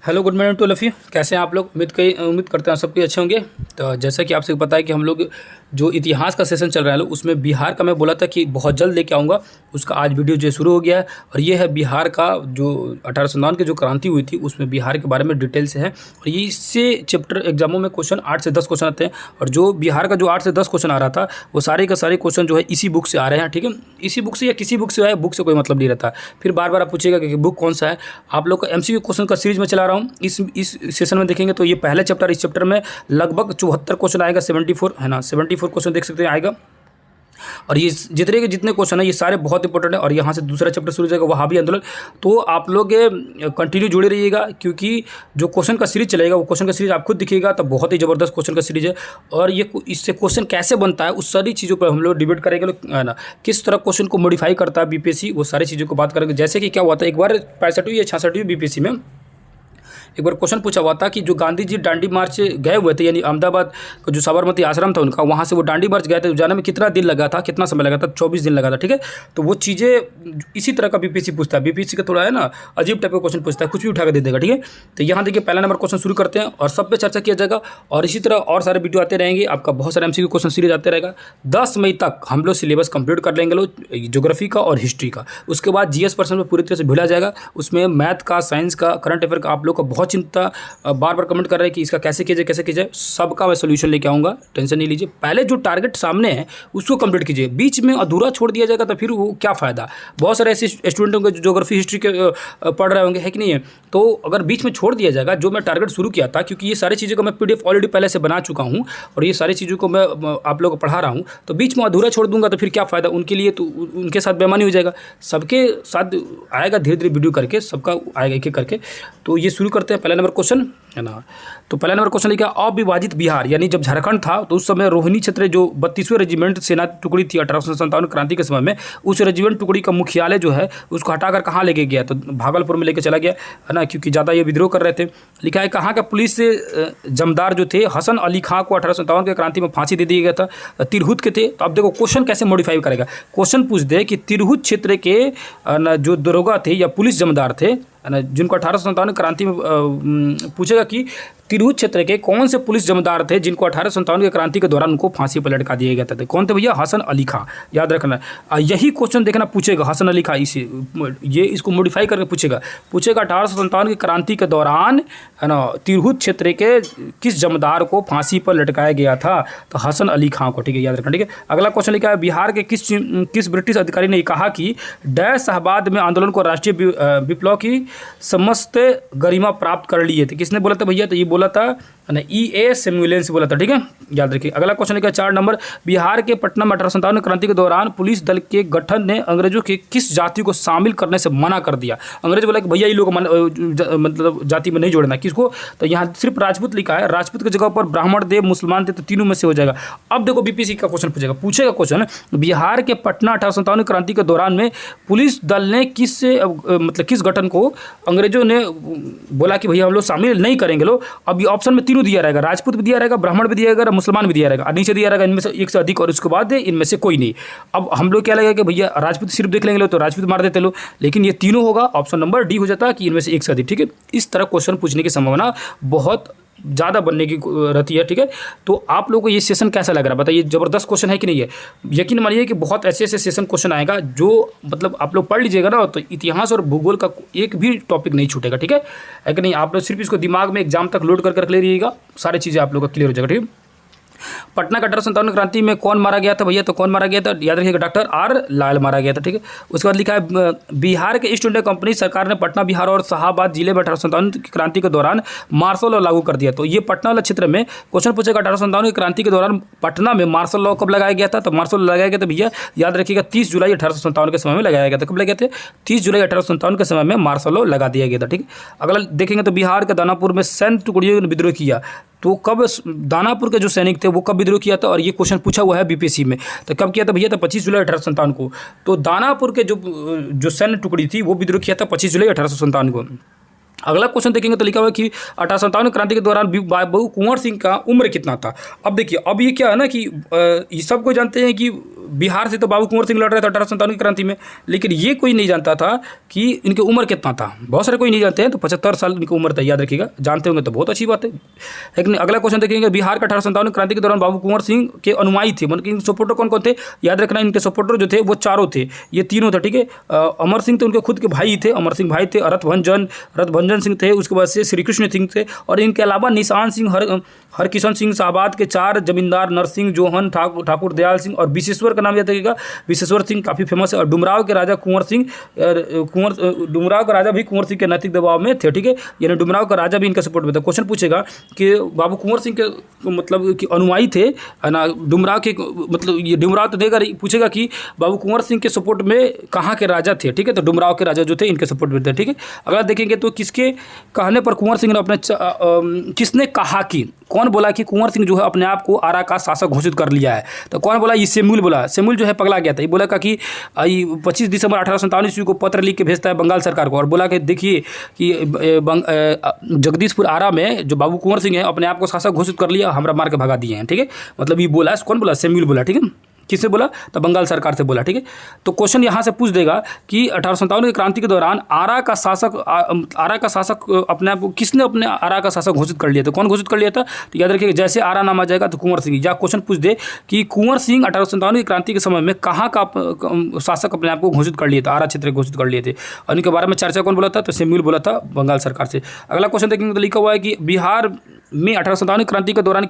Hello, good morning to Luffy. कैसे हैं आप लोग? उम्मीद करते हैं सबके अच्छे होंगे। तो जैसा कि आपसे पता है कि हम लोग जो इतिहास का सेशन चल रहा है उसमें बिहार का मैं बोला था कि बहुत जल्द लेके आऊँगा। उसका आज वीडियो जो शुरू हो गया है और ये है बिहार का जो 1859 की जो क्रांति हुई थी उसमें बिहार के बारे में डिटेल से है। और ये इससे चैप्टर एग्जामों में क्वेश्चन 8 से 10 क्वेश्चन आते हैं। और जो बिहार का जो 8 से 10 क्वेश्चन आ रहा था वो सारे का सारे क्वेश्चन जो है इसी बुक से आ रहे हैं। ठीक है, इसी बुक से या किसी बुक से आए, बुक से कोई मतलब नहीं रहता। फिर बार बार आप पूछिएगा कि बुक कौन सा है। आप लोग का MCQ क्वेश्चन का सीरीज में चला रहा हूँ। इस सेशन में देखेंगे तो ये पहला चैप्टर, इस चैप्टर में लगभग 74 क्वेश्चन आएगा। 74 है ना, 74 क्वेश्चन देख सकते हैं आएगा। और ये जितने के जितने क्वेश्चन है ये सारे बहुत इंपॉर्टेंट है। और यहाँ से दूसरा चैप्टर शुरू हो जाएगा, वहाबी आंदोलन। तो आप लोग कंटिन्यू जुड़े रहिएगा क्योंकि जो क्वेश्चन का सीरीज चलेगा वो क्वेश्चन का सीरीज आप खुद दिखिएगा तो बहुत ही ज़बरदस्त क्वेश्चन का सीरीज है। और ये इससे क्वेश्चन कैसे बनता है उस सारी चीज़ों पर हम लोग डिबेट करेंगे है ना। किस तरह क्वेश्चन को मॉडिफाई करता है BPSC, वो सारी चीज़ों को बात करेंगे। जैसे कि क्या हुआ था एक बार 65वीं या 66वीं BPSC में एक बार क्वेश्चन पूछा हुआ था कि जो गांधी जी दांडी मार्च गए हुए थे, यानी अहमदाबाद का जो साबरमती आश्रम था उनका, वहाँ से वो दांडी मार्च गए थे, जाने में कितना दिन लगा था, कितना समय लगा था? 24 दिन लगा था। ठीक है, तो वो चीज़ें इसी तरह का BPSC पूछता है। BPSC का थोड़ा है ना अजीब टाइप का क्वेश्चन पूछता है, कुछ भी उठा कर दे देगा। ठीक है, तो यहाँ देखिए पहला नंबर क्वेश्चन शुरू करते हैं और सब पे चर्चा किया जाएगा। और इसी तरह और सारे वीडियो आते रहेंगे, आपका बहुत सारे MCQ क्वेश्चन सीरीज आते रहेगा। 10 मई तक हम लोग सिलेबस कंप्लीट कर लेंगे लोग, ज्योग्राफी का और हिस्ट्री का। उसके बाद GS पर्सन में पूरी तरह से भूला जाएगा। उसमें मैथ का, साइंस का, करंट अफेयर का आप लोग का बहुत चिंता बार बार कमेंट कर रहे हैं कि इसका कैसे कीजिए कैसे कीजिए। सबका मैं सोल्यूशन लेके आऊँगा, टेंशन नहीं लीजिए। पहले जो टारगेट सामने है उसको कंप्लीट कीजिए, बीच में अधूरा छोड़ दिया जाएगा तो फिर वो क्या फ़ायदा। बहुत सारे ऐसे स्टूडेंट होंगे जो ज्योग्राफी हिस्ट्री के पढ़ रहे होंगे, है कि नहीं है। तो अगर बीच में छोड़ दिया जाएगा जो मैं टारगेट शुरू किया था, क्योंकि ये सारी चीज़ों को मैं PDF ऑलरेडी पहले से बना चुका हूँ और ये सारी चीज़ों को मैं आप लोगों को पढ़ा रहा हूँ, तो बीच में अधूरा छोड़ दूंगा तो फिर क्या फ़ायदा उनके लिए। तो उनके साथ बेईमानी हो जाएगा। सबके साथ आएगा धीरे धीरे वीडियो करके, सबका आएगा एक एक करके। तो ये शुरू करते हैं। पहला नंबर क्वेश्चन है ना, तो पहला नंबर क्वेश्चन लिखा अविभाजित बिहार, यानी जब झारखंड था तो उस समय रोहिणी क्षेत्र जो 32वें रेजिमेंट सेना टुकड़ी थी 1857 क्रांति के समय में, उस रेजिमेंट टुकड़ी का मुख्यालय जो है उसको हटाकर कहाँ लेके गया? तो भागलपुर में लेके चला गया है ना, क्योंकि ज़्यादा ये विद्रोह कर रहे थे। लिखा है कहाँ का पुलिस जमदार जो थे हसन अली खां को 1857 के क्रांति में फांसी दे दिया गया था, तिरहुत के थे। तो अब देखो क्वेश्चन कैसे मॉडिफाई करेगा। क्वेश्चन पूछ दे कि तिरहुत क्षेत्र के जो दरोगा थे या पुलिस जमदार थे जिनको 1857 क्रांति में पूछेगा कि तिरहुत क्षेत्र के कौन से पुलिस जमदार थे जिनको 1857 की क्रांति के दौरान उनको फांसी पर लटका दिया गया था। कौन थे भैया? हसन अली खां। याद रखना, यही क्वेश्चन देखना पूछेगा। हसन अली खां, इसे ये इसको मॉडिफाई करके पूछेगा 1857 की क्रांति के दौरान है ना तिरहुत क्षेत्र के किस जमदार को फांसी पर लटकाया गया था? तो हसन अली खां को। ठीक है, याद रखना। ठीक है, अगला क्वेश्चन लिखा है बिहार के किस ब्रिटिश अधिकारी ने कहा कि डैश शाहबाद में आंदोलन को राष्ट्रीय विप्लव की समस्त गरिमा प्राप्त कर लिए थे? किसने बोला था भैया? तो ये बोला था ना E.A. सैमुअल से बोला था। ठीक है, याद रखिए। अगला क्वेश्चन लिखा 4 नंबर, बिहार के पटना में 1857 क्रांति के दौरान पुलिस दल के गठन ने अंग्रेजों के किस जाति को शामिल करने से मना कर दिया? अंग्रेज बोला कि भैया ये लोग मतलब जाति में नहीं जोड़ना। किसको? तो यहाँ सिर्फ राजपूत लिखा है। राजपूत की जगह पर ब्राह्मण थे, मुसलमान थे, तो तीनों में से हो जाएगा। अब देखो BPSC का क्वेश्चन पूछेगा क्वेश्चन, बिहार के पटना 1857 क्रांति के दौरान में पुलिस दल ने किस गठन को अंग्रेजों ने बोला कि भैया हम लोग शामिल नहीं करेंगे। लो अब ये ऑप्शन में तीनों दिया रहेगा, राजपूत भी दिया रहेगा, ब्राह्मण भी दिया रहेगा, मुसलमान भी दिया रहेगा, नीचे दिया रहेगा इनमें से एक से अधिक और उसके बाद इनमें से कोई नहीं। अब हम लोग क्या लगेगा कि भैया राजपूत सिर्फ देख लेंगे लो तो राजपूत मार देते लो, लेकिन ये तीनों होगा। ऑप्शन नंबर D हो जाता है कि इनमें से एक से अधिक। ठीक है, इस तरह क्वेश्चन पूछने की संभावना बहुत ज़्यादा बनने की रहती है। ठीक है, तो आप लोगों को ये सेशन कैसा लग रहा है बताइए? ज़बरदस्त क्वेश्चन है कि नहीं है? यकीन मानिए कि बहुत ऐसे ऐसे सेशन क्वेश्चन आएगा जो मतलब आप लोग पढ़ लीजिएगा ना तो इतिहास और भूगोल का एक भी टॉपिक नहीं छूटेगा। ठीक है कि नहीं? आप लोग सिर्फ इसको दिमाग में एग्जाम तक लोड कर ले रहिएगा, सारी चीज़ें आप लोग का क्लियर हो जाएगा। ठीक है, पटना का 1857 क्रांति में कौन मारा गया था भैया? तो कौन मारा गया था? याद रखिएगा, डॉक्टर R. लाल मारा गया था। ठीक है, उसके बाद लिखा है बिहार के ईस्ट इंडिया कंपनी सरकार ने पटना, बिहार और शाहाबाद जिले में 1857 की क्रांति के दौरान मार्शल लॉ लागू कर दिया। तो ये पटना वाला क्षेत्र में क्वेश्चन पूछेगा 1857 की क्रांति के दौरान पटना में मार्शल लॉ कब लगाया गया था? तो मार्शल लॉ लगाया गया था भैया, याद रखिएगा 30 जुलाई 1857 के समय में लगाया गया था। कब लगाए थे? 30 जुलाई 1857 के समय में मार्शल लॉ लगा दिया गया था। ठीक है, अगला देखेंगे तो बिहार के दानापुर में सैन्य टुकड़ियों ने विद्रोह किया। तो कब दानापुर के जो सैनिक थे वो कब विद्रोह किया था? और ये क्वेश्चन पूछा हुआ है BPSC में। तो कब किया था भैया? तो 25 जुलाई 1857 को। तो दानापुर के जो सैन्य टुकड़ी थी वो विद्रोह किया था 25 जुलाई 1857 को। अगला क्वेश्चन देखेंगे तो लिखा हुआ है कि 1857 क्रांति के दौरान बाबू कुंवर सिंह का उम्र कितना था? अब देखिए, अब ये क्या है ना कि ये सबको जानते हैं कि बिहार से तो बाबू कुंवर सिंह लड़ रहे थे 1857 की क्रांति में, लेकिन ये कोई नहीं जानता था कि इनकी उम्र कितना था। बहुत सारे कोई नहीं जानते हैं, तो 75 साल इनकी उम्र था, याद रखिएगा। जानते होंगे तो बहुत अच्छी बात है। लेकिन अगला क्वेश्चन देखेंगे, बिहार के 1857 क्रांति के दौरान बाबू कुंवर सिंह के अनुयायी थे, मतलब कि सपोर्टर कौन कौन थे, याद रखना। इनके सपोर्टर जो थे वो चारों थे, ये तीनों थे, ठीक है। अमर सिंह तो उनके खुद के भाई थे, अमर सिंह भाई थे। रथभंजन सिंह थे, उसके बाद से श्री कृष्ण सिंह थे, और इनके अलावा निशान सिंह, हरकिशन सिंह, शाहबाद के 4 जमींदार, नरसिंह, जोहन, ठाकुर दयाल सिंह और विशेश्वर का नाम याद रखिएगा। विशेश्वर सिंह काफ़ी फेमस है। और डुमराव के राजा डुमराव का राजा भी कुंवर सिंह के नैतिक दबाव में थे, ठीक है। यानी डुमराव का राजा भी इनका सपोर्ट में था। क्वेश्चन पूछेगा कि बाबू कुंवर सिंह के मतलब कि अनुयायी थे, है ना, डुमराव के, मतलब ये डुमराव तो देगा, पूछेगा कि बाबू कुंवर सिंह के सपोर्ट में कहाँ के राजा थे, ठीक है। तो डुमराव के राजा जो थे इनके सपोर्ट में थे, ठीक है। अगला देखेंगे तो किसके कहने पर कुंवर सिंह ने किसने कहा कि, कौन बोला कि कुंवर सिंह जो है अपने आप को आरा का शासक घोषित कर लिया है, तो कौन बोला, ये सेमुल बोला। सेमुल जो है पगला गया था, ये बोला कि 25 दिसंबर 1857 ईस्वी को पत्र लिख के भेजता है बंगाल सरकार को, और बोला कि देखिए कि जगदीशपुर आरा में जो बाबू कुंवर सिंह है अपने आप को शासक घोषित कर लिया, हमरा मार के भगा दिए हैं, ठीक है। मतलब ये बोला, कौन बोला, सेमुल बोला, ठीक है। किससे बोला, तो बंगाल सरकार से बोला, ठीक है। तो क्वेश्चन यहाँ से पूछ देगा कि 1857 की क्रांति के दौरान आरा का शासक अपने आप को किसने अपने आरा का शासक घोषित कर लिया था, कौन घोषित कर लिया था, तो याद रखिएगा जैसे आरा नाम आ जाएगा तो कुंवर सिंह। या क्वेश्चन पूछ दे कि कुंवर सिंह 1857 की क्रांति के समय में कहाँ का शासक अपने आप को घोषित कर लिया था, आरा क्षेत्र घोषित कर लिए थे, और इनके बारे में चर्चा कौन बोला था, तो सेम्यूल बोला था बंगाल सरकार से। अगला क्वेश्चन देखेंगे तो लिखा हुआ है कि बिहार में 1857 क्रांति के दौरान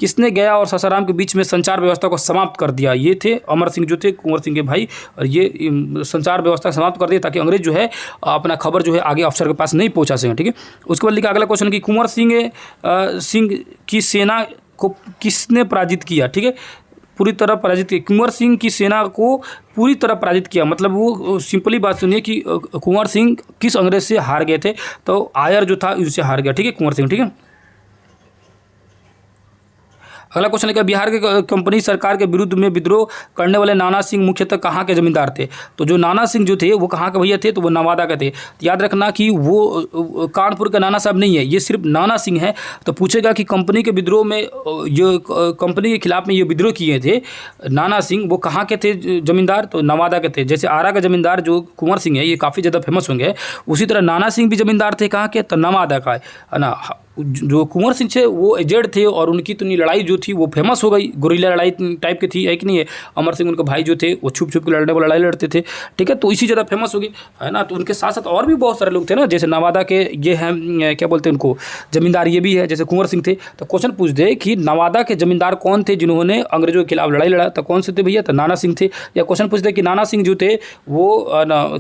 किसने गया और सासाराम के बीच में संचार व्यवस्था को समाप्त कर दिया। ये थे अमर सिंह जो थे कुंवर सिंह के भाई, और ये संचार व्यवस्था समाप्त कर दिया ताकि अंग्रेज जो है अपना खबर जो है आगे अफसर के पास नहीं पहुंचा सकें, ठीक है। उसके बाद लिखा अगला क्वेश्चन कि कुंवर सिंह की सेना को किसने पराजित किया, ठीक है, पूरी तरह पराजित किया। कुंवर सिंह की सेना को पूरी तरह पराजित किया, मतलब वो सिंपली बात सुनिए कि कुंवर सिंह किस अंग्रेज से हार गए थे, तो आयर जो था उससे हार गया, ठीक है, कुंवर सिंह, ठीक है। अगला क्वेश्चन है, बिहार के कंपनी सरकार के विरुद्ध में विद्रोह करने वाले नाना सिंह मुख्यतः कहाँ के जमींदार थे, तो जो नाना सिंह जो थे वो कहाँ के भैया थे, तो वो नवादा के थे। तो याद रखना कि वो कानपुर का नाना साहब नहीं है, ये सिर्फ नाना सिंह है। तो पूछेगा कि कंपनी के विद्रोह में जो कंपनी के खिलाफ में ये विद्रोह किए थे नाना सिंह, वो कहाँ के थे जमींदार, तो नवादा के थे। जैसे आरा का जमींदार जो कुंवर सिंह है ये काफ़ी ज़्यादा फेमस होंगे, उसी तरह नाना सिंह भी जमींदार थे कहाँ के, तो नवादा का है ना। जो कुंवर सिंह थे वो एजेड थे, और उनकी तो लड़ाई जो थी वो फेमस हो गई, गुरिल्ला लड़ाई टाइप की थी, है कि नहीं है। अमर सिंह उनके भाई जो थे वो छुप छुप के लड़ने वाली लड़ाई लड़ते थे, ठीक है, तो इसी ज़्यादा फेमस हो गई, है ना। तो उनके साथ साथ और भी बहुत सारे लोग थे ना, जैसे नवादा के ये हैं, क्या बोलते हैं उनको, जमींदार ये भी है, जैसे कुंवर सिंह थे। तो क्वेश्चन पूछ दे कि नवादा के जमींदार कौन थे जिन्होंने अंग्रेजों के खिलाफ लड़ाई लड़ा, तो कौन से थे भैया, तो नाना सिंह थे। या क्वेश्चन पूछ दे कि नाना सिंह जो थे वो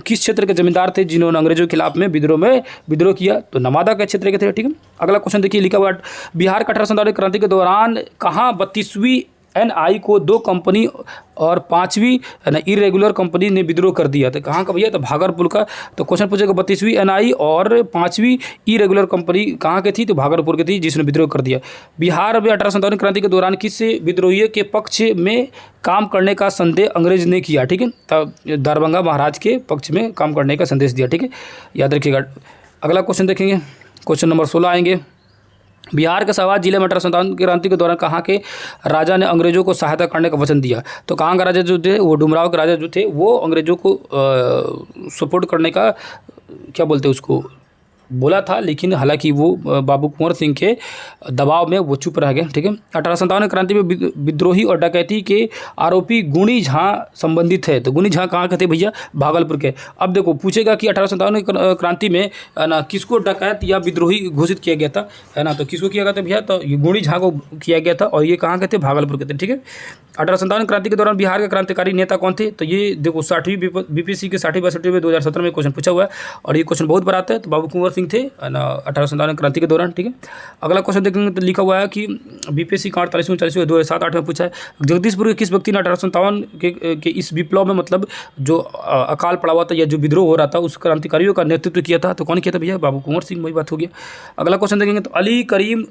किस क्षेत्र के जमींदार थे जिन्होंने अंग्रेजों के खिलाफ में विद्रोह किया, तो नवादा के क्षेत्र के थे, ठीक है। अगला क्वेश्चन देखिए लिखा हुआ, बिहार का 1857 क्रांति के दौरान कहाँ 32वीं NI को 2 कंपनी और 5वीं इरेगुलर कंपनी ने विद्रोह कर दिया, तो कहाँ का भैया, तो भागलपुर का। तो क्वेश्चन पूछेगा 32वीं NI और 5वीं इरेगुलर कंपनी कहाँ की थी, तो भागलपुर की थी जिसने विद्रोह कर दिया। बिहार में 1857 क्रांति के दौरान किस विद्रोही के पक्ष में काम करने का संदेश अंग्रेज ने किया, ठीक है, तो दरभंगा महाराज के पक्ष में काम करने का संदेश दिया, ठीक है, याद रखिएगा। अगला क्वेश्चन देखेंगे, क्वेश्चन नंबर 16 आएंगे। बिहार के शाहबाद जिले में 1857 क्रांति के दौरान कहाँ के राजा ने अंग्रेजों को सहायता करने का वचन दिया, तो कहाँ का राजा जो थे वो डुमराव के राजा जो थे वो अंग्रेजों को सपोर्ट करने का क्या बोलते हैं उसको बोला था, लेकिन हालांकि वो बाबू कुंवर सिंह के दबाव में वो चुप रह गए, ठीक है। 1857 क्रांति में विद्रोही और डकैती के आरोपी गुणी झा संबंधित है, तो गुणी झा कहाँ के थे भैया, भागलपुर के। अब देखो पूछेगा कि 1857 क्रांति में ना किसको डकैत या विद्रोही घोषित किया गया था, है ना, तो किसको किया गया था भैया, तो ये गुणी झा को किया गया था, और ये कहाँ के थे, भागलपुर के थे, ठीक है। 1857 क्रांति के दौरान बिहार के क्रांतिकारी नेता कौन थे, तो ये देखो 60वीं BPSC के 60वीं में 2017 में क्वेश्चन पूछा हुआ है, और ये क्वेश्चन बहुत बड़ा आता है। तो बाबू कुंवर सिंह थे ना 1857 क्रांति के दौरान, ठीक है। अगला क्वेश्चन देखेंगे तो लिखा हुआ है कि BPSC का 48वें 40वें 2007-8 में पूछा है, जगदीशपुर के किस व्यक्ति ने 1857 के इस विप्लव में, मतलब जो अकाल पड़ा हुआ था या जो विद्रोह हो रहा था उस क्रांतिकारियों का नेतृत्व किया था, तो कौन किया था भैया, बाबू कुंवर सिंह, वही बात हो गया। अगला क्वेश्चन देखेंगे तो अली करीम,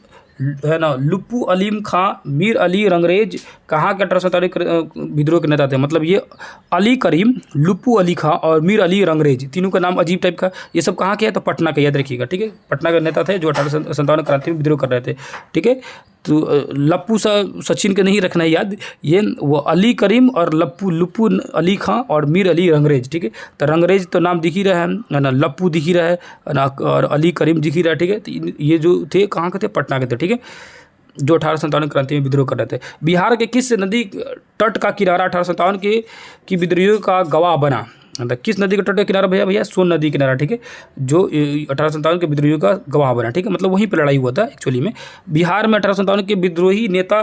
है ना, लुप्पू अलीम खां, मीर अली रंगरेज कहाँ के 1857 विद्रोह के नेता थे, मतलब ये अली करीम, लुप्पू अली खां और मीर अली रंगरेज, तीनों का नाम अजीब टाइप का, ये सब कहाँ के है, तो पटना के, याद रखिएगा, ठीक है, पटना के नेता थे जो 1857 क्रांति में विद्रोह कर रहे थे, ठीक है। तो लप्पू सचिन के नहीं रखना है याद, ये वो अली करीम और लप्पू अली खां और मीर अली रंगरेज, ठीक है। तो रंगरेज तो नाम दिख ही रहा है ना, लप्पू दिख ही रहा है ना, और अली करीम दिख ही रहा है, ठीक है। तो ये जो थे कहाँ के थे, पटना के थे, ठीक है, जो 1857 क्रांति में विद्रोह कर रहे थे। बिहार के किस नदी तट का किनारा 1857 की विद्रोह का गवाह बना, मतलब किस नदी के तट का किनारा भैया सोन नदी किनारा, ठीक है, जो 1857 के विद्रोहियों का गवाह बना, ठीक है, मतलब वहीं पर लड़ाई हुआ था एक्चुअली में। बिहार में 1857 के विद्रोही नेता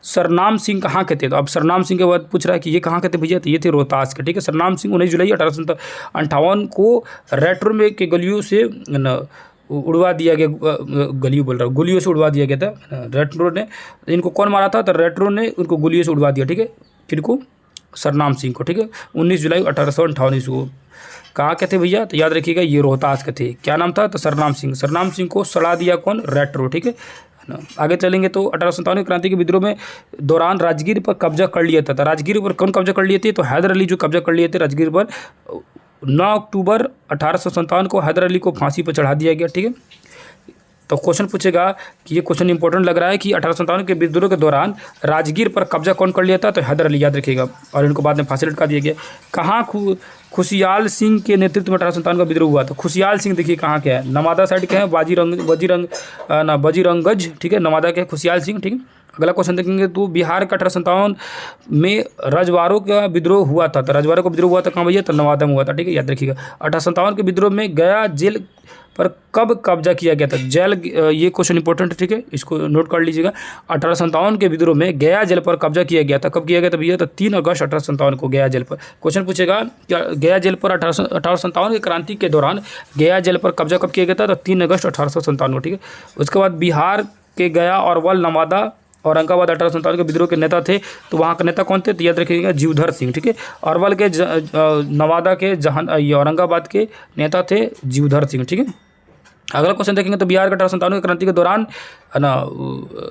सरनाम सिंह कहाँ के थे, तो अब सरनाम सिंह के बाद पूछ रहा है कि ये कहाँ के थे भैया, तो ये थे रोहतास के, ठीक है। सरनाम सिंह 19 जुलाई 1858 को रेट्रो में के गलियों से उड़वा दिया गया, गलियों बोल रहा हूँ, गोलियों से उड़वा दिया गया था रेट्रो ने। इनको कौन मारा था, तो रेट्रो ने उनको गोलियों से उड़वा दिया, ठीक है, किनको, सरनाम सिंह को, ठीक है, 19 जुलाई 1858 को। कहाँ के थे भैया, तो याद रखिएगा ये रोहतास के थे। क्या नाम था, तो सरनाम सिंह को सड़ा दिया कौन, रेट्रो, ठीक है ना। आगे चलेंगे तो 1857 क्रांति के विद्रोह में दौरान राजगीर पर कब्जा कर लिया था। राजगीर पर कौन कब्जा कर लिए थे, तो हैदर अली जो कब्जा कर लिए थे राजगीर पर। 9 अक्टूबर 1857 को हैदर अली को फांसी पर चढ़ा दिया गया, ठीक है। तो क्वेश्चन पूछेगा कि ये क्वेश्चन इंपॉर्टेंट लग रहा है कि 1857 के विद्रोह के दौरान राजगीर पर कब्जा कौन कर लिया था, तो हैदर अली, याद रखिएगा, और इनको बाद में फांसी लटका दिया गया। कहाँ खुशियाल सिंह के नेतृत्व में 1857 का विद्रोह हुआ था। खुशियाल सिंह देखिए कहाँ के हैं, नवादा साइड के हैं, वजीरंगज, ठीक है, नवादा के खुशियाल सिंह, ठीक है। अगला क्वेश्चन देखेंगे तो बिहार का 1857 में रजवाड़ों का विद्रोह हुआ था, तो रजवाड़ों का विद्रोह हुआ था कहाँ भैया, तो नवादा में हुआ था, ठीक है, याद रखिएगा। 1857 के विद्रोह में गया जेल पर कब कब्जा किया गया था, जेल, ये क्वेश्चन इंपॉर्टेंट है, ठीक है, इसको नोट कर लीजिएगा। 1857 के विद्रोह में गया जेल पर कब्जा किया गया था, कब किया गया था भैया, तो 3 अगस्त 1857 को गया जेल पर। क्वेश्चन पूछेगा गया जेल पर 1857 की क्रांति के दौरान गया जेल पर कब्जा कब किया गया था, तो 3 अगस्त 1857 को, ठीक है। उसके बाद बिहार के गया और वल नवादा औरंगाबाद 1857 के विद्रोह के नेता थे, तो वहाँ के नेता कौन थे, तो याद रखिएगा जीवधर सिंह, ठीक है। अरवल के नवादा के ये औरंगाबाद के नेता थे जीवधर सिंह, ठीक है। अगला क्वेश्चन देखेंगे तो बिहार का 1857 की क्रांति के दौरान है ना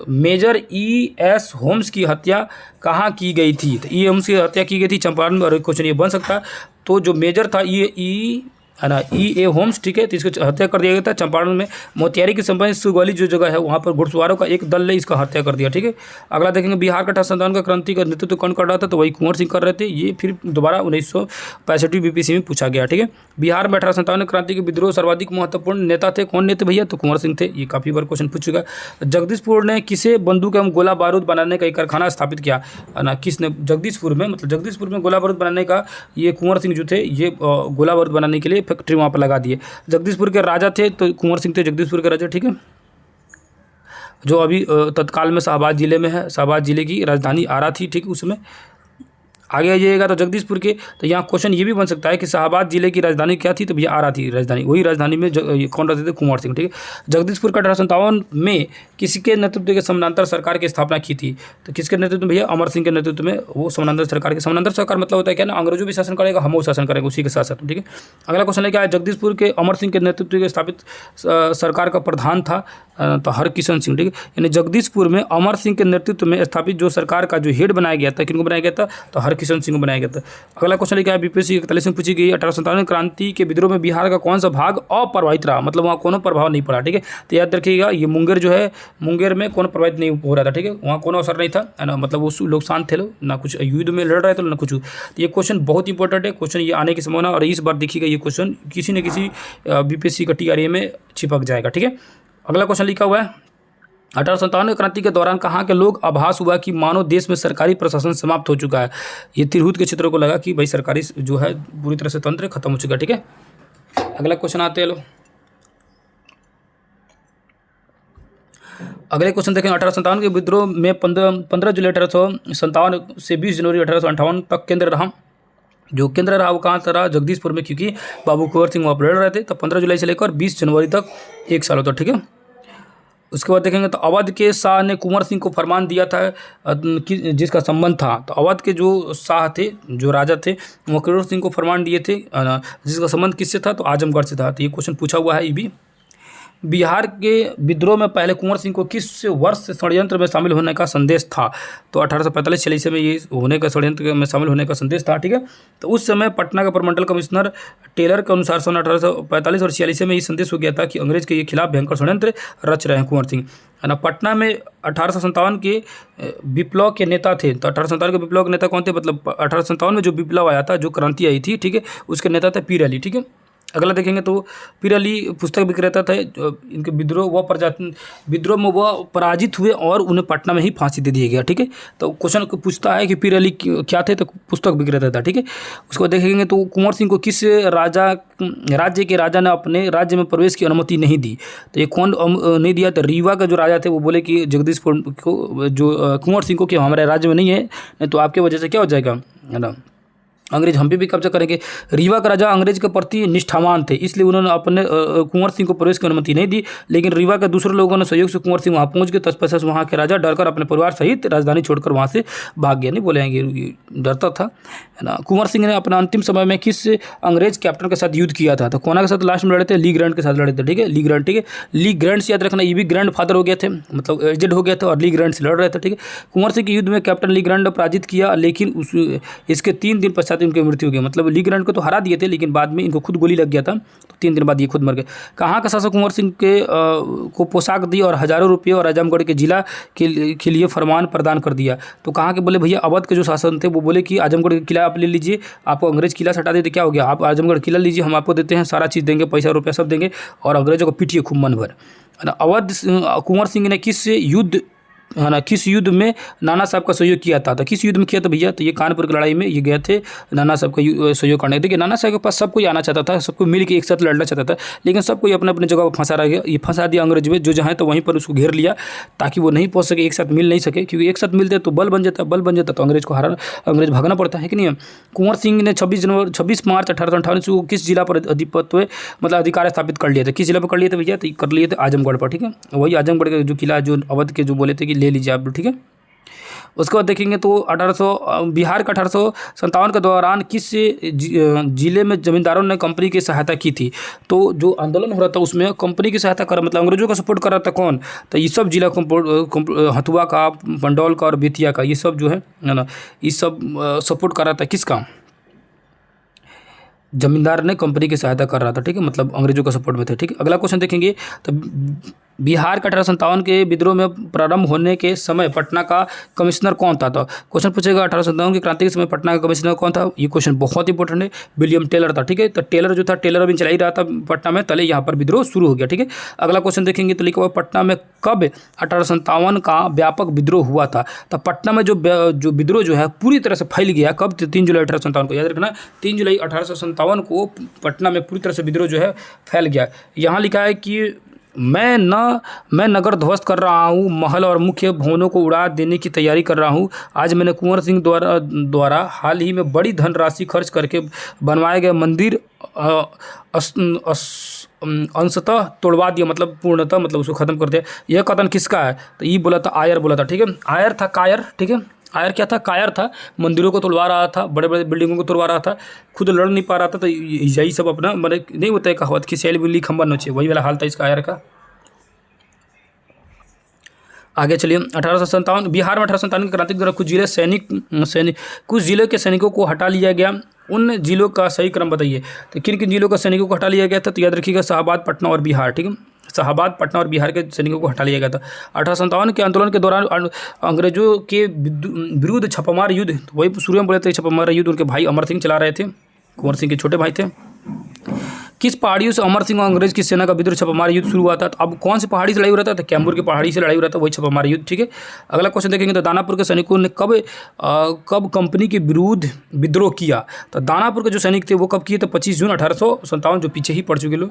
मेजर E.S. होम्स की हत्या कहाँ की गई थी, तो E. होम्स की हत्या की गई थी चंपारण में, और क्वेश्चन ये बन सकता है। तो जो मेजर था ये है ना E.A. होम्स, ठीक है, तो इसको हत्या कर दिया गया था चंपारण में। मोतिहारी के संबंध सुगौली जो जगह है वहाँ पर घुड़सवारों का एक दल ने इसका हत्या कर दिया, ठीक है। अगला देखेंगे बिहार का 1857 का क्रांति का नेतृत्व कौन कर रहा था, तो वही कुंवर सिंह कर रहे थे। ये फिर दोबारा 1965 BPSC में पूछा गया, ठीक है। बिहार में 1857 क्रांति के विद्रोह सर्वाधिक महत्वपूर्ण नेता थे, कौन नेता भैया, तो कुंवर सिंह थे। ये काफ़ी बार क्वेश्चन पूछ चुका है। जगदीशपुर ने किसे बंदूक एवं गोला बारूद बनाने का एक कारखाना स्थापित किया, है ना, किसने, जगदीशपुर में, मतलब जगदीशपुर में गोला बारूद बनाने का ये कुंवर सिंह जो थे, ये गोला बारूद बनाने के लिए फैक्ट्री वहाँ पर लगा दी। जगदीशपुर के राजा थे तो कुंवर सिंह थे, जगदीशपुर के राजा, ठीक है, जो अभी तत्काल में शाहबाद जिले में है। शाहबाद जिले की राजधानी आरा थी, ठीक है, उसमें। आगे आ जाइएगा तो जगदीशपुर के, तो यहाँ क्वेश्चन ये भी बन सकता है कि शाहबाद जिले की राजधानी क्या थी, तो भैया आरा थी राजधानी, वही राजधानी में कौन रहते थे, कुंवर सिंह, ठीक है। जगदीशपुर का 1857 में किसके नेतृत्व के समानांतर सरकार की स्थापना की थी, तो किसके नेतृत्व में भैया, अमर सिंह के नेतृत्व में वो समानांतर सरकार के, समानांतर सरकार मतलब होता है क्या ना, अंग्रेजों भी शासन करेगा, हम शासन करेंगे उसी के साथ साथ, ठीक है। अगला क्वेश्चन है क्या है, जगदीशपुर के अमर सिंह के नेतृत्व के स्थापित सरकार का प्रधान था तो हरकिशन सिंह, ठीक है। यानी जगदीशपुर में अमर सिंह के नेतृत्व में स्थापित जो सरकार का जो हेड बनाया गया था, किनको बनाया गया था, तो हरकिशन सिंह को बनाया गया था। अगला क्वेश्चन क्या है, BPSC 41 में पूछी गई 1857 क्रांति के विद्रोह में बिहार का कौन सा भाग अप्रभावित रहा, मतलब वहाँ कोनो प्रभाव नहीं पड़ा, ठीक है। तो याद रखिएगा ये मुंगेर जो है, मुंगेर में कौन प्रभावित नहीं हो रहा था, ठीक है, वहाँ कोनो असर नहीं था, है ना, मतलब वो लोग शांत थे, लोग ना कुछ युद्ध में लड़ रहे थे ना कुछ। तो ये क्वेश्चन बहुत इंपॉर्टेंट है, क्वेश्चन ये आने की संभावना, और इस बार देखिएगा ये क्वेश्चन किसी न किसी BPSC का TRA में छिपक जाएगा, ठीक है। अगला क्वेश्चन लिखा हुआ है 1857 क्रांति के दौरान कहाँ के लोग आभास हुआ कि मानो देश में सरकारी प्रशासन समाप्त हो चुका है। ये तिरहुत के क्षेत्रों को लगा कि भाई सरकारी जो है पूरी तरह से तंत्र खत्म हो चुका है, ठीक है। अगला क्वेश्चन आते हैं लोग, अगले क्वेश्चन देखें 1857 के विद्रोह में 15 जुलाई 1857 से 20 जनवरी 1858 तक केंद्र रहा। जो केंद्र रहा वो कहाँ रहा, जगदीशपुर में, क्योंकि बाबू कुंवर सिंह वहाँ पर लड़ रहे थे। तो 15 जुलाई से लेकर 20 जनवरी तक 1 साल होता, ठीक है। उसके बाद देखेंगे तो अवध के शाह ने कुंवर सिंह को फरमान दिया था जिसका संबंध था, तो अवध के जो शाह थे, जो राजा थे, वो कुंवर सिंह को फरमान दिए थे जिसका संबंध किससे था, तो आजमगढ़ से था। तो ये क्वेश्चन पूछा हुआ है ये भी। बिहार के विद्रोह में पहले कुंवर सिंह को किस वर्ष से षड्यंत्र में शामिल होने का संदेश था? तो 1845-46 में ये होने का षड्यंत्र में शामिल होने का संदेश था, ठीक है। तो उस समय पटना का प्रमंडल कमिश्नर टेलर के अनुसार सन 1845 और 46 में ये संदेश हो गया था कि अंग्रेज के खिलाफ भयंकर षड्यंत्र रच रहे हैं कुंवर सिंह, है ना। पटना में 1857 के विप्लव के नेता थे। तो 1857 के विप्लव के नेता कौन थे? मतलब 1857 में जो विप्लव आया था, जो क्रांति आई थी, ठीक है, उसके नेता थे पीर अली, ठीक है। अगला देखेंगे तो पीर अली पुस्तक विक्रेता थे। इनके विद्रोह में वह पराजित हुए और उन्हें पटना में ही फांसी दे दिया गया, ठीक है। तो क्वेश्चन पूछता है कि पीर अली क्या थे? तो पुस्तक विक्रेता था, ठीक है। उसको देखेंगे तो कुंवर सिंह को किस राज्य के राजा ने अपने राज्य में प्रवेश की अनुमति नहीं दी? तो ये कौन नहीं दिया? तो रीवा का जो राजा थे वो बोले कि जगदीशपुर को, जो कुंवर सिंह को, कि हमारे राज्य में नहीं है, नहीं तो आपके वजह से क्या हो जाएगा, है ना, अंग्रेज हम पे भी कब्जा करेंगे। रीवा का राजा अंग्रेज के प्रति निष्ठावान थे, इसलिए उन्होंने अपने कुंवर सिंह को प्रवेश की अनुमति नहीं दी। लेकिन रीवा के दूसरे लोगों ने सहयोग से कुंवर सिंह वहाँ पहुँच गए। तत्पश्चात वहाँ के राजा डरकर अपने परिवार सहित राजधानी छोड़कर वहाँ से भाग गया। नहीं बोलेंगे, डरता था, है ना। कुंवर सिंह ने अपना अंतिम समय में किस अंग्रेज कैप्टन के साथ युद्ध किया था? तो कोना के साथ लास्ट में लड़े थे? ली ग्रांट के साथ लड़े थे, ठीक है। ली ग्रांट, ठीक है। ली ग्रांट से याद रखना, ये भी ग्रैंड फादर हो गए थे, मतलब एजेड हो गए थे और ली ग्रांट से लड़ रहे थे, ठीक है। कुंवर सिंह के युद्ध में कैप्टन ली ग्रांट ने पराजित किया, लेकिन इसके 3 दिन पश्चात उनकी मृत्यु हो गई। मतलब ली ग्रांट को तो हरा दिए थे, लेकिन बाद में इनको खुद गोली लग गया था, तो 3 दिन बाद ये खुद मर गए। कहाँ का शासक कुंवर सिंह को पोशाक दी और हजारों रुपये और आजमगढ़ के जिला के लिए फरमान प्रदान कर दिया? तो कहाँ के? बोले भैया अवध के जो शासन थे वो बोले कि आजमगढ़ का किला आप ले लीजिए, आपको अंग्रेज किला से हटा देते, क्या हो गया, आप आजमगढ़ किला लीजिए, हम आपको देते हैं, सारा चीज़ देंगे, पैसा रुपया सब देंगे, और अंग्रेजों को पीटिए खूब मन भर, है ना। अवध कुंवर सिंह ने किस युद्ध, है ना, किस युद्ध में नाना साहब का सहयोग किया था? तो किस युद्ध में किया था भैया? तो ये कानपुर की लड़ाई में ये गए थे नाना साहब का सहयोग करने। देखिए नाना साहब के पास सब कोई आना चाहता था, सबको मिल के एक साथ लड़ना चाहता था, लेकिन सब कोई अपने अपने जगह पर फंसा रह गया। ये फंसा दिया अंग्रेज में, जो जहाँ तो वहीं पर उसको घेर लिया ताकि वो नहीं पहुँच सके, एक साथ मिल नहीं सके, क्योंकि एक साथ मिलते तो बल बन जाता तो अंग्रेज को अंग्रेज भागना पड़ता है कि नहीं। कुंवर सिंह ने 26 मार्च 1858 को किस जिला पर अधिपत्व, मतलब अधिकार स्थापित कर लिया था? किस जिला पर कर लिए थे भैया? तो कर लिए थे आजमगढ़ पर, ठीक है। वही आजमगढ़ का जो किला, जो अवध के जो बोले थे कि ले लीजिए आप, ठीक है। उसके बाद देखेंगे तो बिहार का 1857 के दौरान किस जिले में जमींदारों ने कंपनी की सहायता की थी? तो जो आंदोलन हो रहा था उसमें कंपनी की सहायता कर, मतलब अंग्रेजों का सपोर्ट कर रहा था कौन? तो ये सब जिला हथुआ का, पंडौल का और बेतिया का, ये सब जो है ना, ये सब सपोर्ट कर रहा था किसका? जमींदार ने कंपनी की सहायता कर रहा था, ठीक है, मतलब अंग्रेजों का सपोर्ट में थे, ठीक है। अगला क्वेश्चन देखेंगे तो बिहार का 1857 के विद्रोह में प्रारंभ होने के समय पटना का कमिश्नर कौन था? तो क्वेश्चन पूछेगा 1857 की क्रांति के समय पटना का कमिश्नर कौन था? ये क्वेश्चन बहुत इंपॉर्टेंट है। विलियम टेलर था, ठीक है। तो टेलर जो था, टेलर अभी चला ही रहा था पटना में, तले यहाँ पर विद्रोह शुरू हो गया, ठीक है। अगला क्वेश्चन देखेंगे तो लिखा हुआ पटना में कब 1857 का व्यापक विद्रोह हुआ था? तो पटना में जो विद्रोह जो है पूरी तरह से फैल गया कब? 3 जुलाई 1857 को, याद रखना 3 जुलाई 1857 को पटना में पूरी तरह से विद्रोह जो है फैल गया। यहाँ लिखा है कि मैं नगर ध्वस्त कर रहा हूँ, महल और मुख्य भवनों को उड़ा देने की तैयारी कर रहा हूँ। आज मैंने कुंवर सिंह द्वारा हाल ही में बड़ी धनराशि खर्च करके बनवाए गए मंदिर अंशतः तोड़वा दिया, मतलब पूर्णतः, मतलब उसको खत्म कर दिया। यह कथन किसका है? तो ये बोला था आयर, बोला था, ठीक है। आयर था, कायर, ठीक है। आयर क्या था? कायर था। मंदिरों को तोड़वा रहा था, बड़े बड़े बिल्डिंगों को तोड़वा रहा था, खुद लड़ नहीं पा रहा था, तो यही सब अपना, मतलब नहीं होता है कहावत कि सैल बिल्ली खंबा नोचे, वही वाला हाल था इसका, आयर का। आगे चलिए 1857 बिहार में 1857 की क्रांति के दौरान कुछ जिले के सैनिकों को हटा लिया गया। उन जिलों का सही क्रम बताइए। तो किन किन जिलों का सैनिकों को हटा लिया गया था? तो याद रखिएगा शाहाबाद, पटना और बिहार, ठीक है। शाहाबाद, पटना और बिहार के सैनिकों को हटा लिया गया था। 1857 के आंदोलन के दौरान अंग्रेजों के विरुद्ध छापामार युद्ध, तो वही शुरू में बोले थे छापामार युद्ध उनके भाई अमर सिंह चला रहे थे, कुंवर सिंह के छोटे भाई थे। किस पहाड़ियों से अमर सिंह और अंग्रेज की सेना का विद्रोह छापामार युद्ध शुरू हुआ था? तो अब कौन सी पहाड़ी से लड़ाई हो रहा था? तो कैमूर की पहाड़ी से लड़ाई हो रहा था, वही छापामार युद्ध, ठीक है। अगला क्वेश्चन देखेंगे तो दानापुर के सैनिकों ने कब कंपनी के विरुद्ध विद्रोह किया? तो दानापुर के जो सैनिक थे वो कब किए? तो 25 जून 1857, जो पीछे ही पड़ चुके लोग।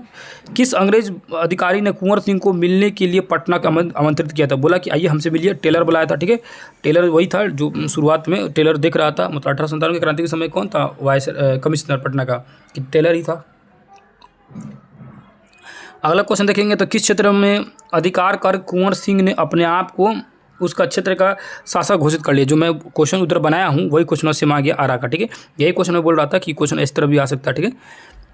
किस अंग्रेज अधिकारी ने कुंवर सिंह को मिलने के लिए पटना का आमंत्रित किया था? बोला कि आइए हमसे मिलिए, टेलर बुलाया था, ठीक है। टेलर वही था जो शुरुआत में टेलर देख रहा था, मतलब 1857 की क्रांति के समय कौन था कमिश्नर पटना का? कि टेलर ही था। अगला क्वेश्चन देखेंगे तो किस क्षेत्र में अधिकार कर कुंवर सिंह ने अपने आप को उसका क्षेत्र का शासक घोषित कर लिया? जो मैं क्वेश्चन उधर बनाया हूँ वही क्वेश्चन से आ गया आरा का, ठीक है। यही क्वेश्चन मैं बोल रहा था कि क्वेश्चन इस तरह भी आ सकता है, ठीक है।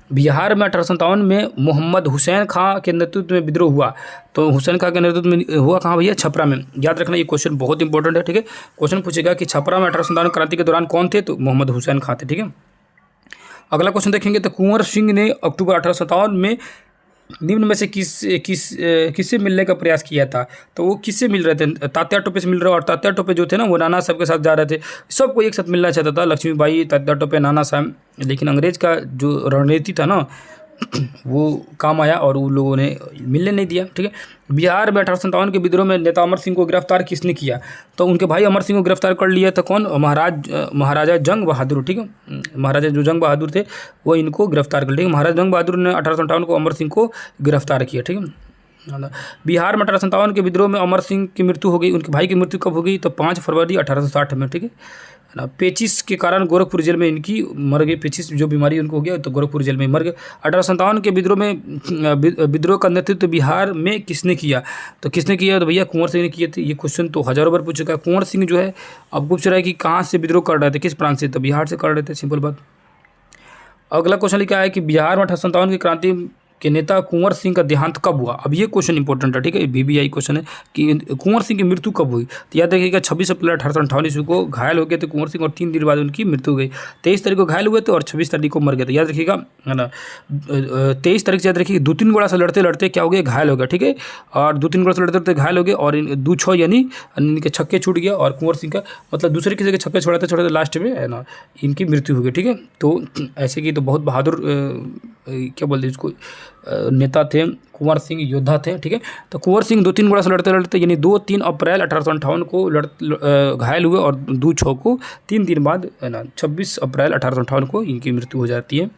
बिहार में 1857 में मोहम्मद हुसैन खां के नेतृत्व में विद्रोह हुआ। तो हुसैन खां के नेतृत्व में हुआ कहाँ भैया? छपरा में। याद रखना ये क्वेश्चन बहुत इंपॉर्टेंट है, ठीक है। क्वेश्चन पूछेगा कि छपरा में 1857 क्रांति के दौरान कौन थे? तो मोहम्मद हुसैन खां थे, ठीक है। अगला क्वेश्चन देखेंगे तो कुंवर सिंह ने अक्टूबर 1857 में निम्न में से किससे मिलने का प्रयास किया था? तो वो किससे मिल रहे थे? तात्या टोपे से मिल रहे, और तात्या टोपे जो थे ना वो नाना साहब के साथ जा रहे थे। सबको एक साथ मिलना चाहता था, लक्ष्मीबाई, तात्या टोपे, नाना साहब। लेकिन अंग्रेज का जो रणनीति था ना वो काम आया और उन लोगों ने मिलने नहीं दिया, ठीक है। बिहार में 1857 के विद्रोह में नेता अमर सिंह को गिरफ्तार किसने किया? तो उनके भाई अमर सिंह को गिरफ्तार कर लिया था कौन? महाराजा जंग बहादुर, ठीक है। महाराजा जो जंग बहादुर थे वो इनको गिरफ्तार कर लिया। महाराजा जंग बहादुर ने 1857 को अमर सिंह को गिरफ्तार किया, ठीक है। बिहार में 1857 के विद्रोह में अमर सिंह की मृत्यु हो गई। उनके भाई की मृत्यु कब हो गई? तो 5 फरवरी 1860 में, ठीक है ना। पेचिस के कारण गोरखपुर जेल में इनकी मर गई। पेचिस जो बीमारी उनको हो गया तो गोरखपुर जेल में मर गए। 1857 के विद्रोह का नेतृत्व बिहार में किसने किया? तो किसने किया? तो भैया कुंवर सिंह ने किए थे। ये क्वेश्चन तो हजारों बार पूछ चुका है। कुंवर सिंह जो है अब पूछ रहा है कि कहाँ से विद्रोह कर रहे थे, किस प्रांत से? तो बिहार से कर रहे थे, सिंपल बात। अगला क्वेश्चन लिखा है कि बिहार में 1857 की क्रांति के नेता कुंवर सिंह का देहांत कब हुआ? अब ये क्वेश्चन इंपॉर्टेंट है, ठीक है। बीबीआई क्वेश्चन है कि कुंवर सिंह की मृत्यु कब हुई? तो याद रखिएगा 26 अप्रैल 1858 ईस्वी को घायल हो गए थे कुंवर सिंह और 3 दिन बाद उनकी मृत्यु हो गई। 23 तारीख को घायल हुए थे और 26 तारीख को मर गए थे, याद रखिएगा, है ना। 23 तारीख से याद रखिए 2-3 गोला से लड़ते लड़ते क्या हो गया? घायल हो गया, ठीक है। और 2-3 गोला से लड़ते लड़ते घायल हो गए और 2-6 यानी इनके छक्के छूट गया और कुंवर सिंह का मतलब दूसरे किसी के छक्के छोड़ाते छोड़ाते लास्ट में, है ना, इनकी मृत्यु हो गई, ठीक है। तो ऐसे की तो बहुत बहादुर क्या बोलते हैं इसको नेता थे, कुंवर सिंह योद्धा थे, ठीक है। तो कुंवर सिंह 2-3 गोला से लड़ते लड़ते यानी 2-3 अप्रैल 1858 को घायल हुए और 2-6 को 3 दिन बाद, है ना, 26 अप्रैल 1858 को इनकी मृत्यु हो जाती है,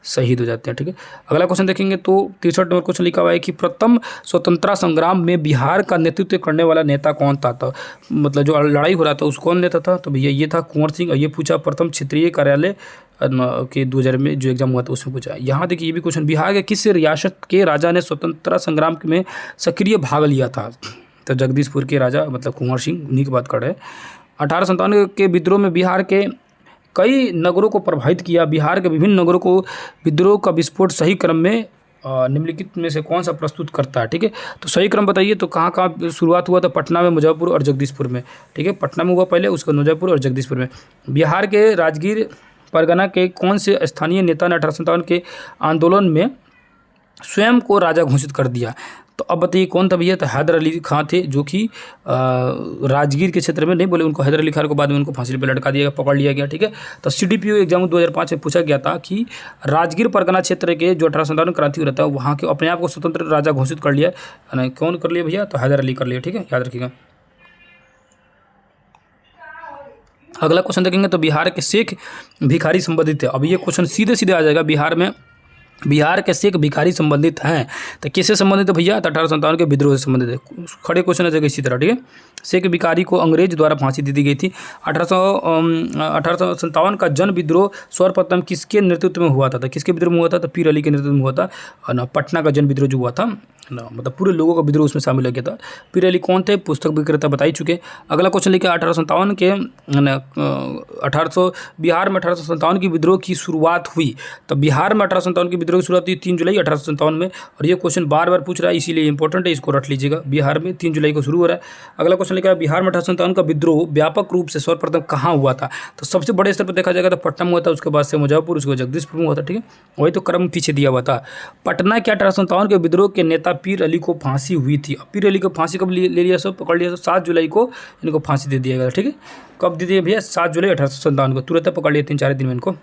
शहीद हो जाते हैं, ठीक है। अगला क्वेश्चन देखेंगे तो 63 नंबर क्वेश्चन लिखा हुआ है कि प्रथम स्वतंत्रता संग्राम में बिहार का नेतृत्व करने वाला नेता कौन था? तो मतलब जो लड़ाई हो रहा था उसको कौन नेता था? तो भैया ये था कुंवर सिंह। और ये पूछा प्रथम क्षेत्रीय कार्यालय के 2000 में जो एग्जाम हुआ था उसमें पूछा। यहाँ देखिए ये भी क्वेश्चन, बिहार के किस रियासत के राजा ने स्वतंत्रता संग्राम में सक्रिय भाग लिया था? तो जगदीशपुर के राजा मतलब कुंवर सिंह, उन्हीं की बात कर रहे हैं। 1857 के विद्रोह में बिहार के कई नगरों को प्रभावित किया। बिहार के विभिन्न नगरों को विद्रोह का विस्फोट सही क्रम में निम्नलिखित में से कौन सा प्रस्तुत करता है? ठीक है, तो सही क्रम बताइए। तो कहाँ कहाँ शुरुआत हुआ था? पटना में, मुजफ्फरपुर और जगदीशपुर में। ठीक है, पटना में हुआ पहले, उसका मुजफ्फरपुर और जगदीशपुर में। बिहार के राजगीर परगना के कौन से स्थानीय नेता ने 1857 के आंदोलन में स्वयं को राजा घोषित कर दिया? तो अब बताइए कौन था भैया? तो हैदर अली खां थे, जो कि राजगीर के क्षेत्र में नहीं बोले उनको हैदर अली खान को, बाद में उनको फांसी पर लटका दिया गया, पकड़ लिया गया। ठीक है, तो CDPO एग्जाम 2005 में पूछा गया था कि राजगीर परगना क्षेत्र के जो 1857 क्रांति हो रहा था वहाँ के अपने आप को स्वतंत्र राजा घोषित कर लिया, कौन कर लिया भैया? तो हैदर अली कर लिया। ठीक है, याद रखिएगा। अगला क्वेश्चन देखेंगे तो बिहार के शेख भिखारी संबंधित है। अब ये क्वेश्चन सीधे सीधे आ जाएगा, बिहार के शेख भिखारी संबंधित हैं तो किससे संबंधित है भैया? तो 1857 के विद्रोह से संबंधित है। खड़े क्वेश्चन आ जाएगा इसी तरह। ठीक है, शेख भिखारी को अंग्रेज द्वारा फांसी दे दी गई थी। 1857 का जन विद्रोह सर्वप्रथम किसके नेतृत्व में हुआ था? तो किसके विद्रोह में हुआ था? तो पीर अली के नेतृत्व में हुआ था ना। पटना का जन विद्रोह जो हुआ था ना, मतलब पूरे लोगों का विद्रोह उसमें शामिल हो गया था। पीर अली कौन थे? पुस्तक विक्रेता बता चुके। अगला क्वेश्चन लेके 1857 के बिहार में 1857 की विद्रोह की शुरुआत हुई। तो बिहार में 1857 की विद्रोह की शुरुआत हुई 3 जुलाई 1857 में। और ये क्वेश्चन बार बार पूछ रहा है, इसीलिए इंपॉर्टेंट है, इसको रट लीजिएगा। बिहार में 3 जुलाई को शुरू हो रहा है। अगला क्वेश्चन लिखा है बिहार में 1857 का विद्रोह व्यापक रूप से सर्वप्रथम कहाँ हुआ था? तो सबसे बड़े स्तर पर देखा जाएगा तो पटना में हुआ था, उसके बाद से मुजफ्फरपुर, उसके बाद जगदीशपुर में हुआ था। ठीक है, वही तो क्रम पीछे दिया हुआ था। पटना के 1857 के विद्रोह के नेता पीर अली को फांसी हुई थी। पीर अली को फांसी कब ले लिया? सब पकड़ लिया। 7 जुलाई को इनको फांसी दे दिया गया। ठीक है, कब दे दिया भैया? 7 जुलाई 1857 को, तुरंत पकड़ लिया 3-4 दिन में इनको।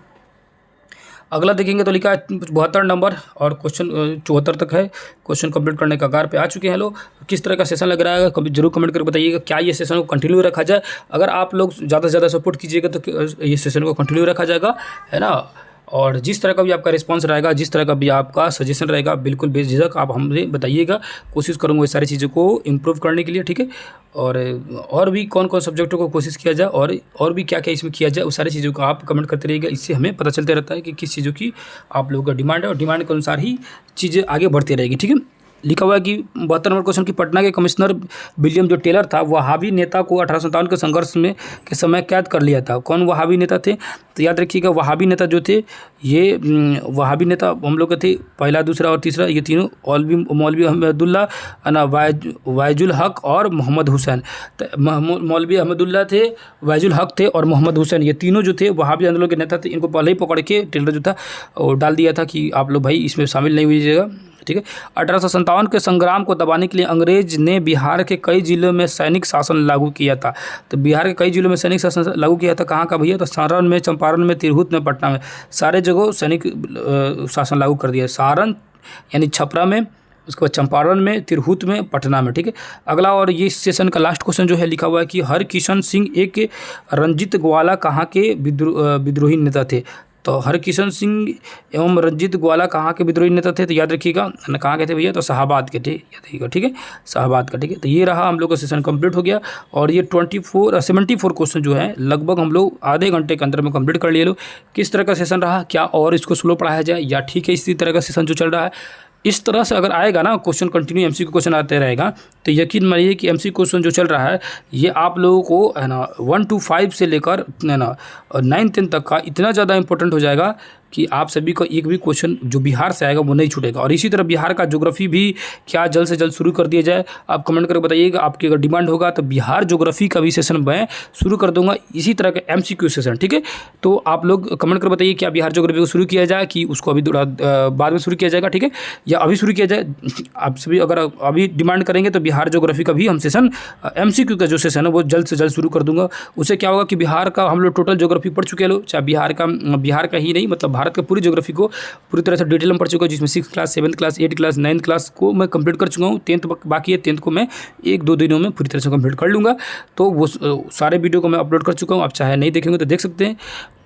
अगला देखेंगे तो लिखा है 72 नंबर और क्वेश्चन 74 तक है। क्वेश्चन कंप्लीट करने का कगार पे आ चुके हैं लोग। किस तरह का सेशन लग रहा है कभी जरूर कमेंट करके बताइएगा। क्या ये सेशन को कंटिन्यू रखा जाए? अगर आप लोग ज़्यादा से ज़्यादा सपोर्ट कीजिएगा तो ये सेशन को कंटिन्यू रखा जाएगा, है ना। और जिस तरह का भी आपका रिस्पांस रहेगा, जिस तरह का भी आपका सजेशन रहेगा, बिल्कुल बेझिझक आप हमें बताइएगा। कोशिश करूँगा ये सारी चीज़ों को इम्प्रूव करने के लिए। ठीक है, और भी कौन कौन सब्जेक्टों को कोशिश किया जाए और भी क्या क्या इसमें किया जाए, उस सारी चीज़ों को आप कमेंट करते रहिएगा। इससे हमें पता चलते रहता है कि किस चीज़ों की आप लोगों का डिमांड है और डिमांड के अनुसार ही चीज़ें आगे बढ़ती रहेगी। ठीक है, लिखा हुआ है कि 72 नंबर क्वेश्चन, कि पटना के कमिश्नर विलियम जो टेलर था, वहाबी नेता को 1857 के संघर्ष में के समय कैद कर लिया था। कौन वहाबी नेता थे? तो याद रखिएगा, वहाबी नेता जो थे ये वहाबी नेता हम लोग के थे, पहला, दूसरा और तीसरा, ये तीनों मौलवी अहमदुल्ला, ना वाइजुल हक और मोहम्मद हुसैन। तो मौलवी अहमदुल्ला थे, वाइजुल हक थे और मोहम्मद हुसैन, ये तीनों जो थे वहाबी आंदोलन के नेता थे। इनको पहले ही पकड़ के टेलर जो था वो डाल दिया था कि आप लोग भाई इसमें शामिल नहीं हुईजिएगा, ठीक है। 1857 के संग्राम को दबाने के लिए अंग्रेज ने बिहार के कई जिलों में सैनिक शासन लागू किया था। तो बिहार के कई जिलों में सैनिक शासन लागू किया था। कहाँ का भैया? तो सारण में, चंपारण में, तिरहुत में, पटना में, सारे जगह सैनिक शासन लागू कर दिया। सारण यानी छपरा में, उसके बाद चंपारण में, तिरहुत में, पटना में, ठीक है। अगला और ये सेशन का लास्ट क्वेश्चन जो है लिखा हुआ है कि हरकिशन सिंह एक रंजीत ग्वाला कहाँ के विद्रोही नेता थे? तो हरकिशन सिंह एवं रंजीत ग्वाला कहाँ के विद्रोही नेता थे? तो याद रखिएगा, कहाँ के थे भैया? तो शाहाबाद के थे, याद रखिएगा, ठीक है, शाहाबाद का, ठीक है। तो ये रहा हम लोग का सेशन कंप्लीट हो गया। और ये 74 क्वेश्चन जो है लगभग हम लोग आधे घंटे के अंदर में कंप्लीट कर लिए लोग। किस तरह का सेशन रहा, क्या और इसको स्लो पढ़ाया जाए या ठीक है इसी तरह का सेशन जो चल रहा है? इस तरह से अगर आएगा ना क्वेश्चन, कंटिन्यू एमसीक्यू क्वेश्चन आते रहेगा, तो यकीन मानिए कि एमसीक्यू क्वेश्चन जो चल रहा है ये आप लोगों को है ना 1 to 5 से लेकर है ना 9-10 तक का इतना ज़्यादा इंपॉर्टेंट हो जाएगा कि आप सभी को एक भी क्वेश्चन जो बिहार से आएगा वो नहीं छूटेगा। और इसी तरह बिहार का ज्योग्राफी भी क्या जल्द से जल्द शुरू कर दिया जाए, आप कमेंट करके बताइएगा। आपकी अगर डिमांड होगा तो बिहार ज्योग्राफी का भी सेशन मैं शुरू कर दूंगा, इसी तरह का एमसीक्यू सेशन, ठीक है। तो आप लोग कमेंट कर बताइए क्या बिहार ज्योग्राफी को शुरू किया जाए कि उसको अभी थोड़ा बाद में शुरू किया जाएगा, ठीक है, या अभी शुरू किया जाए। आप सभी अगर अभी डिमांड करेंगे तो बिहार ज्योग्राफी का भी हम सेशन, एमसीक्यू का जो सेशन है वो जल्द से जल्द शुरू कर दूंगा। उससे क्या होगा कि बिहार का हम लोग टोटल ज्योग्राफी पढ़ चुके हैं लोग, चाहे बिहार का ही नहीं, मतलब भारत का पूरी ज्योग्राफी को पूरी तरह से डिटेल में पढ़ चुका हूँ, जिसमें 6th class, 7th class, 8th class, 9th class को मैं कंप्लीट कर चुका हूँ। 10th बाकी है, 10th को मैं 1-2 दिनों में पूरी तरह से कंप्लीट कर लूँगा। तो वो सारे वीडियो को मैं अपलोड कर चुका हूँ, आप चाहे नहीं देखेंगे तो देख सकते हैं।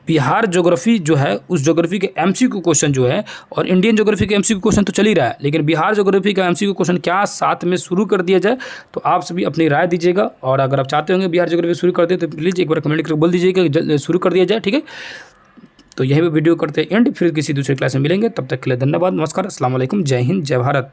बिहार ज्योग्राफी जो है उस ज्योग्राफी के एमसीक्यू क्वेश्चन जो है, और इंडियन ज्योग्राफी के एमसीक्यू क्वेश्चन तो चल ही रहा है, लेकिन बिहार ज्योग्राफी का एमसीक्यू क्वेश्चन क्या साथ में शुरू कर दिया जाए, तो आप सभी अपनी राय दीजिएगा। और अगर आप चाहते होंगे बिहार ज्योग्राफी शुरू कर दे तो प्लीज़ एक बार कमेंट करके बोल दीजिएगा कि शुरू कर दिया जाए, ठीक है। तो यही वीडियो करते हैं एंड, फिर किसी दूसरे क्लास में मिलेंगे। तब तक के लिए धन्यवाद, नमस्कार, अस्सलाम वालेकुम, जय हिंद, जय भारत।